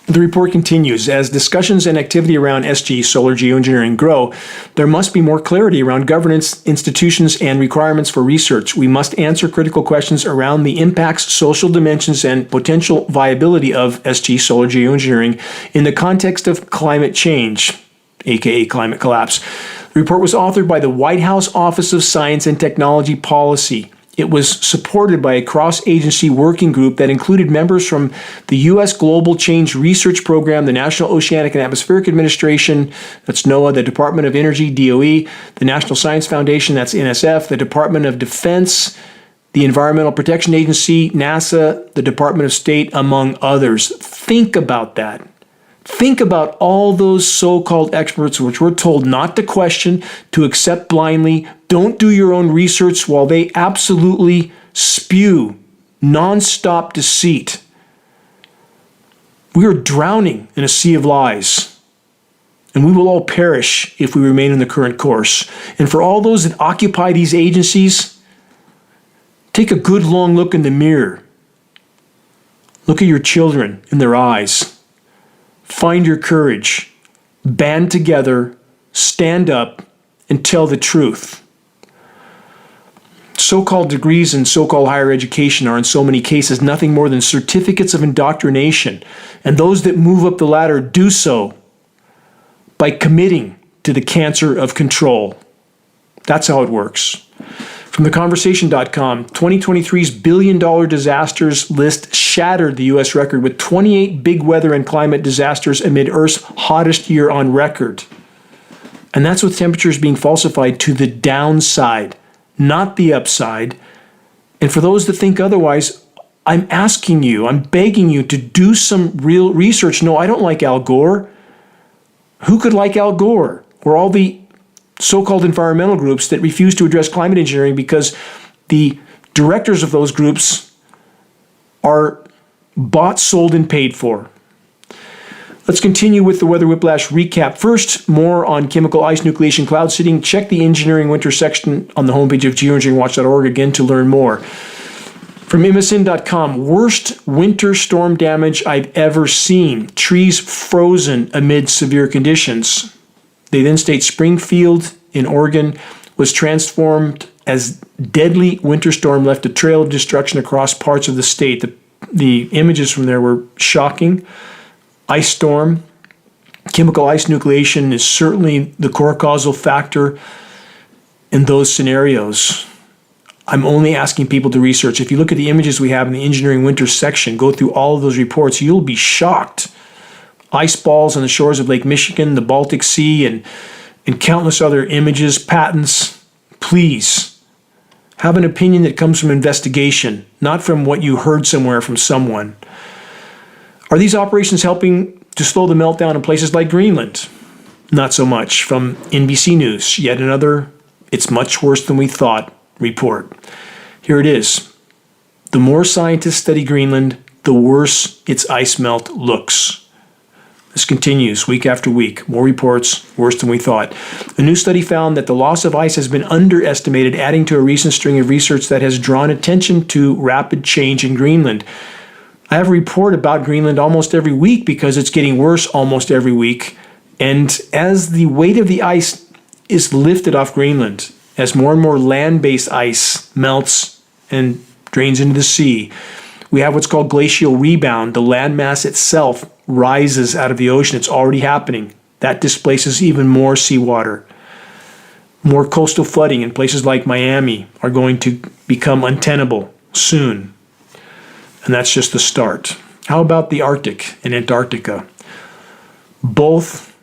The report continues, as discussions and activity around SG, solar geoengineering, grow, there must be more clarity around governance, institutions, and requirements for research. We must answer critical questions around the impacts, social dimensions, and potential viability of SG, solar geoengineering in the context of climate change, aka climate collapse. The report was authored by the White House Office of Science and Technology Policy. It was supported by a cross-agency working group that included members from the U.S. Global Change Research Program, the National Oceanic and Atmospheric Administration, that's NOAA, the Department of Energy, DOE, the National Science Foundation, that's NSF, the Department of Defense, the Environmental Protection Agency, NASA, the Department of State, among others. Think about that. Think about all those so-called experts which we're told not to question, to accept blindly, don't do your own research, while they absolutely spew non-stop deceit. We are drowning in a sea of lies, and we will all perish if we remain in the current course. And for all those that occupy these agencies, take a good long look in the mirror. Look at your children in their eyes. Find your courage, band together, stand up, and tell the truth. So-called degrees in so-called higher education are in so many cases nothing more than certificates of indoctrination, and those that move up the ladder do so by committing to the cancer of control. That's how it works. From theconversation.com, 2023's billion-dollar disasters list shattered the U.S. record with 28 big weather and climate disasters amid Earth's hottest year on record. And that's with temperatures being falsified to the downside, not the upside. And for those that think otherwise, I'm asking you, I'm begging you to do some real research. No, I don't like Al Gore. Who could like Al Gore? Or all the so-called environmental groups that refuse to address climate engineering because the directors of those groups are bought, sold, and paid for. Let's continue with the Weather Whiplash recap. First, more on chemical ice, nucleation, cloud seeding. Check the engineering winter section on the homepage of geoengineeringwatch.org again to learn more. From MSN.com, worst winter storm damage I've ever seen. Trees frozen amid severe conditions. They then state Springfield in Oregon was transformed as deadly winter storm left a trail of destruction across parts of the state. The images from there were shocking. Ice storm, chemical ice nucleation is certainly the core causal factor in those scenarios. I'm only asking people to research. If you look at the images we have in the engineering winter section, go through all of those reports, you'll be shocked. Ice balls on the shores of Lake Michigan, the Baltic Sea, and countless other images, patents. Please have an opinion that comes from investigation, not from what you heard somewhere from someone. Are these operations helping to slow the meltdown in places like Greenland? Not so much. From NBC News, yet another "it's much worse than we thought" report. Here it is. The more scientists study Greenland, the worse its ice melt looks. This continues week after week. More reports, worse than we thought. A new study found that the loss of ice has been underestimated, adding to a recent string of research that has drawn attention to rapid change in Greenland. I have a report about Greenland almost every week because it's getting worse almost every week. And as the weight of the ice is lifted off Greenland, as more and more land-based ice melts and drains into the sea, we have what's called glacial rebound. The landmass itself rises out of the ocean. It's already happening. That displaces even more seawater. More coastal flooding in places like Miami are going to become untenable soon. And that's just the start. How about the Arctic and Antarctica? Both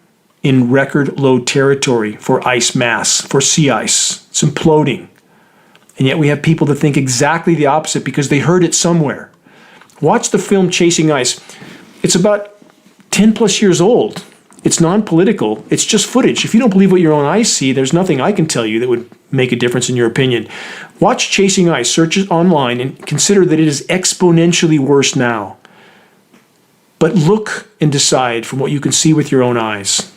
in record low territory for ice mass, for sea ice. It's imploding. And yet we have people that think exactly the opposite because they heard it somewhere. Watch the film Chasing Ice. It's about 10 plus years old. It's non-political. It's just footage. If you don't believe what your own eyes see, there's nothing I can tell you that would make a difference in your opinion. Watch Chasing Ice, search it online, and consider that it is exponentially worse now. But look and decide from what you can see with your own eyes.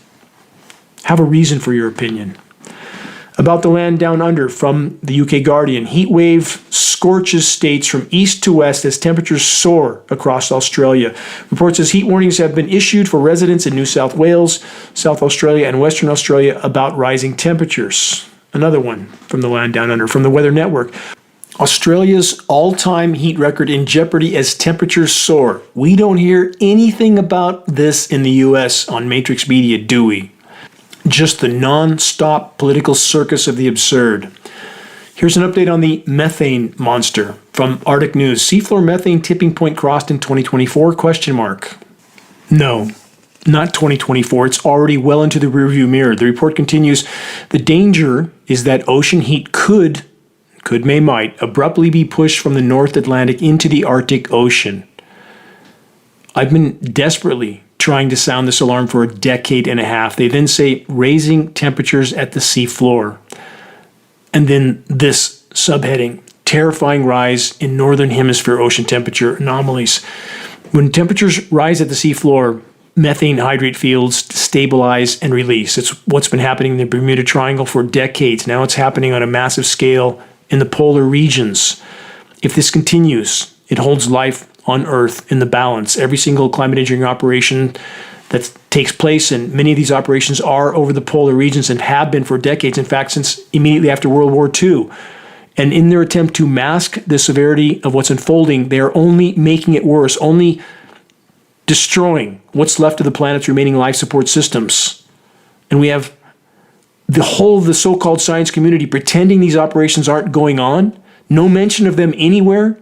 Have a reason for your opinion. About the land down under from the UK Guardian, heat wave scorches states from east to west as temperatures soar across Australia. Report says heat warnings have been issued for residents in New South Wales, South Australia, and Western Australia about rising temperatures. Another one from the land down under, from the Weather Network. Australia's all-time heat record in jeopardy as temperatures soar. We don't hear anything about this in the U.S. on Matrix Media, do we? Just the non-stop political circus of the absurd. Here's an update on the methane monster from Arctic News. Seafloor methane tipping point crossed in 2024? No, not 2024. It's already well into the rearview mirror. The report continues, the danger is that ocean heat might abruptly be pushed from the North Atlantic into the Arctic Ocean. I've been desperately trying to sound this alarm for a decade and a half. They then say raising temperatures at the sea floor. And then this subheading, terrifying rise in northern hemisphere ocean temperature anomalies. When temperatures rise at the sea floor, methane hydrate fields stabilize and release. It's what's been happening in the Bermuda Triangle for decades. Now it's happening on a massive scale in the polar regions. If this continues, it holds life on Earth in the balance. Every single climate engineering operation that takes place, and many of these operations are over the polar regions and have been for decades, in fact, since immediately after World War II. And in their attempt to mask the severity of what's unfolding, they are only making it worse, only destroying what's left of the planet's remaining life support systems. And we have the whole of the so-called science community pretending these operations aren't going on, no mention of them anywhere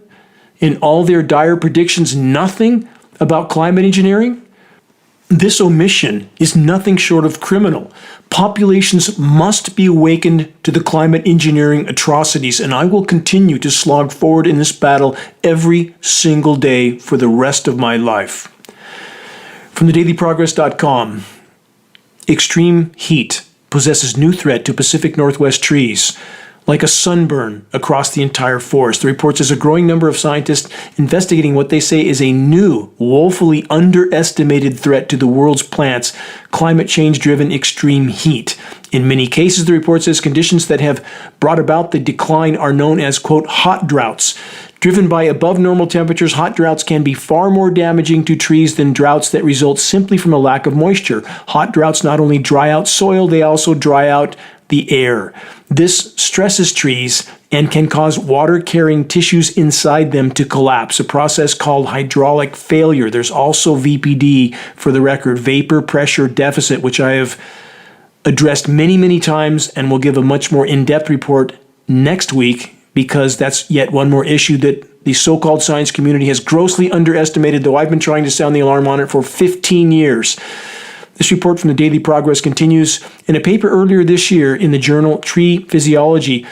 in all their dire predictions, nothing about climate engineering. This omission is nothing short of criminal. Populations must be awakened to the climate engineering atrocities, and I will continue to slog forward in this battle every single day for the rest of my life. From thedailyprogress.com, extreme heat possesses new threat to Pacific Northwest trees, like a sunburn across the entire forest. The report says a growing number of scientists investigating what they say is a new, woefully underestimated threat to the world's plants, climate change-driven extreme heat. In many cases, the report says conditions that have brought about the decline are known as, quote, hot droughts. Driven by above normal temperatures, hot droughts can be far more damaging to trees than droughts that result simply from a lack of moisture. Hot droughts not only dry out soil, they also dry out the air. This stresses trees and can cause water-carrying tissues inside them to collapse, a process called hydraulic failure. There's also VPD, for the record, vapor pressure deficit, which I have addressed many, many times and will give a much more in-depth report next week, because that's yet one more issue that the so-called science community has grossly underestimated, though I've been trying to sound the alarm on it for 15 years. This report from the Daily Progress continues. In a paper earlier this year in the journal Tree Physiology,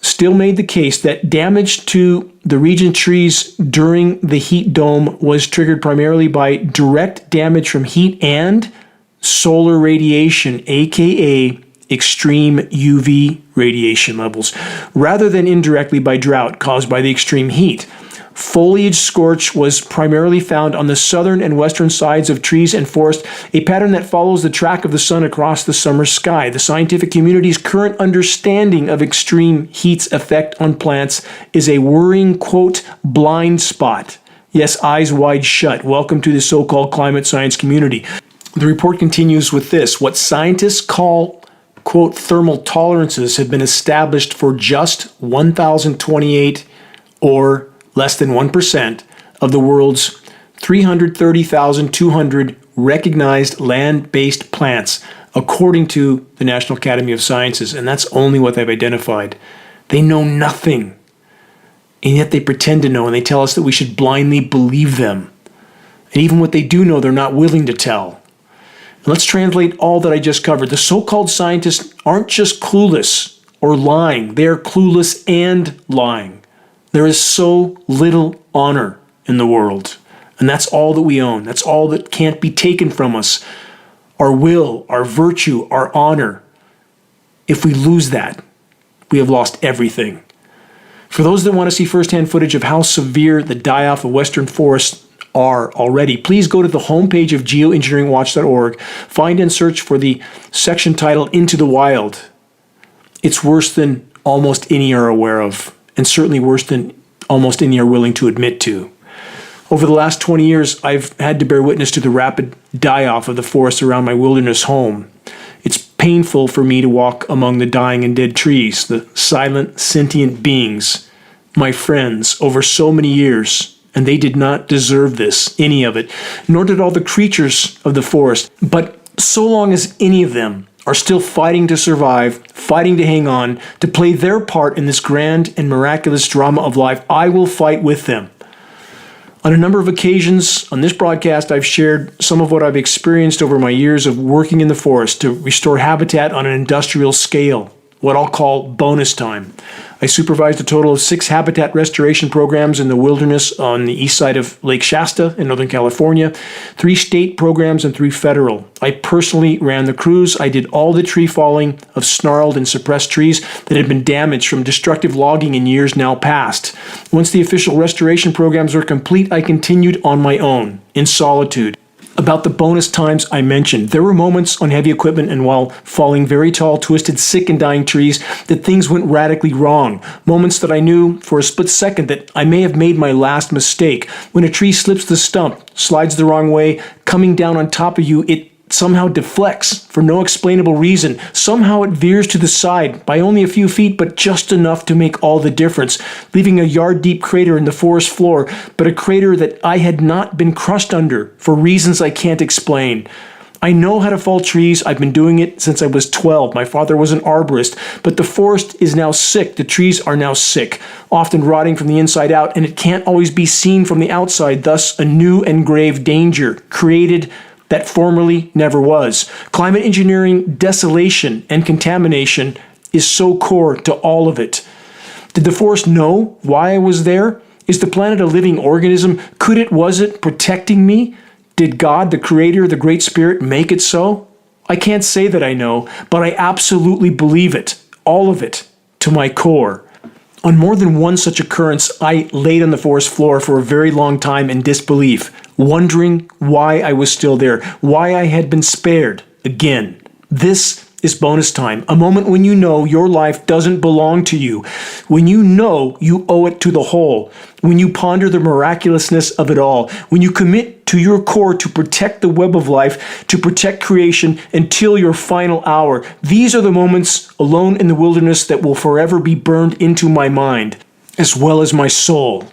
still made the case that damage to the region trees during the heat dome was triggered primarily by direct damage from heat and solar radiation, aka extreme UV radiation levels, rather than indirectly by drought caused by the extreme heat. Foliage scorch was primarily found on the southern and western sides of trees and forest, a pattern that follows the track of the sun across the summer sky. The scientific community's current understanding of extreme heat's effect on plants is a worrying, quote, blind spot. Yes, eyes wide shut. Welcome to the so-called climate science community. The report continues with this. What scientists call, quote, thermal tolerances have been established for just 1,028 or less than 1% of the world's 330,200 recognized land-based plants, according to the National Academy of Sciences, and that's only what they've identified. They know nothing, and yet they pretend to know, and they tell us that we should blindly believe them. And even what they do know, they're not willing to tell. And let's translate all that I just covered. The so-called scientists aren't just clueless or lying, they are clueless and lying. There is so little honor in the world, and that's all that we own. That's all that can't be taken from us. Our will, our virtue, our honor. If we lose that, we have lost everything. For those that want to see firsthand footage of how severe the die-off of western forests are already, please go to the homepage of geoengineeringwatch.org, find and search for the section titled Into the Wild. It's worse than almost any are aware of, and certainly worse than almost any are willing to admit to. Over the last 20 years, I've had to bear witness to the rapid die-off of the forests around my wilderness home. It's painful for me to walk among the dying and dead trees, the silent, sentient beings, my friends, over so many years, and they did not deserve this, any of it, nor did all the creatures of the forest. But so long as any of them are still fighting to survive, fighting to hang on, to play their part in this grand and miraculous drama of life, I will fight with them. On a number of occasions on this broadcast, I've shared some of what I've experienced over my years of working in the forest to restore habitat on an industrial scale, what I'll call bonus time. I supervised a total of 6 habitat restoration programs in the wilderness on the east side of Lake Shasta in Northern California, 3 state programs and 3 federal. I personally ran the crews. I did all the tree falling of snarled and suppressed trees that had been damaged from destructive logging in years now past. Once the official restoration programs were complete, I continued on my own, in solitude. About the bonus times I mentioned, there were moments on heavy equipment and while falling very tall, twisted, sick, and dying trees that things went radically wrong. Moments that I knew for a split second that I may have made my last mistake. When a tree slips the stump, slides the wrong way, coming down on top of you, it somehow deflects for no explainable reason. Somehow it veers to the side by only a few feet, but just enough to make all the difference, leaving a yard-deep crater in the forest floor, but a crater that I had not been crushed under for reasons I can't explain. I know how to fall trees. I've been doing it since I was 12. My father was an arborist, but the forest is now sick. The trees are now sick, often rotting from the inside out, and it can't always be seen from the outside, thus a new and grave danger created that formerly never was. Climate engineering, desolation, and contamination is so core to all of it. Did the forest know why I was there? Is the planet a living organism? Was it protecting me? Did God, the Creator, the Great Spirit, make it so? I can't say that I know, but I absolutely believe it, all of it, to my core. On more than one such occurrence, I laid on the forest floor for a very long time in disbelief, wondering why I was still there, why I had been spared again. This is bonus time, a moment when you know your life doesn't belong to you, when you know you owe it to the whole, when you ponder the miraculousness of it all, when you commit to your core to protect the web of life, to protect creation until your final hour. These are the moments alone in the wilderness that will forever be burned into my mind, as well as my soul.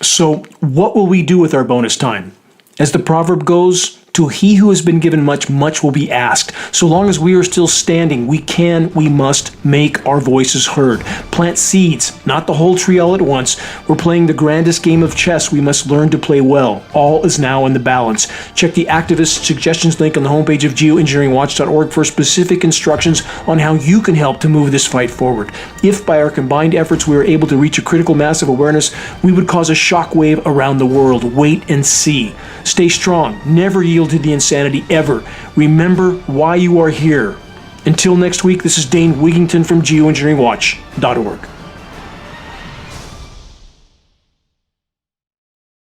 So what will we do with our bonus time? As the proverb goes, to he who has been given much, much will be asked. So long as we are still standing, we must make our voices heard. Plant seeds, not the whole tree all at once. We're playing the grandest game of chess we must learn to play well. All is now in the balance. Check the activist suggestions link on the homepage of geoengineeringwatch.org for specific instructions on how you can help to move this fight forward. If by our combined efforts we are able to reach a critical mass of awareness, we would cause a shockwave around the world. Wait and see. Stay strong. Never yield to the insanity ever. Remember why you are here. Until next week, this is Dane Wigington from geoengineeringwatch.org.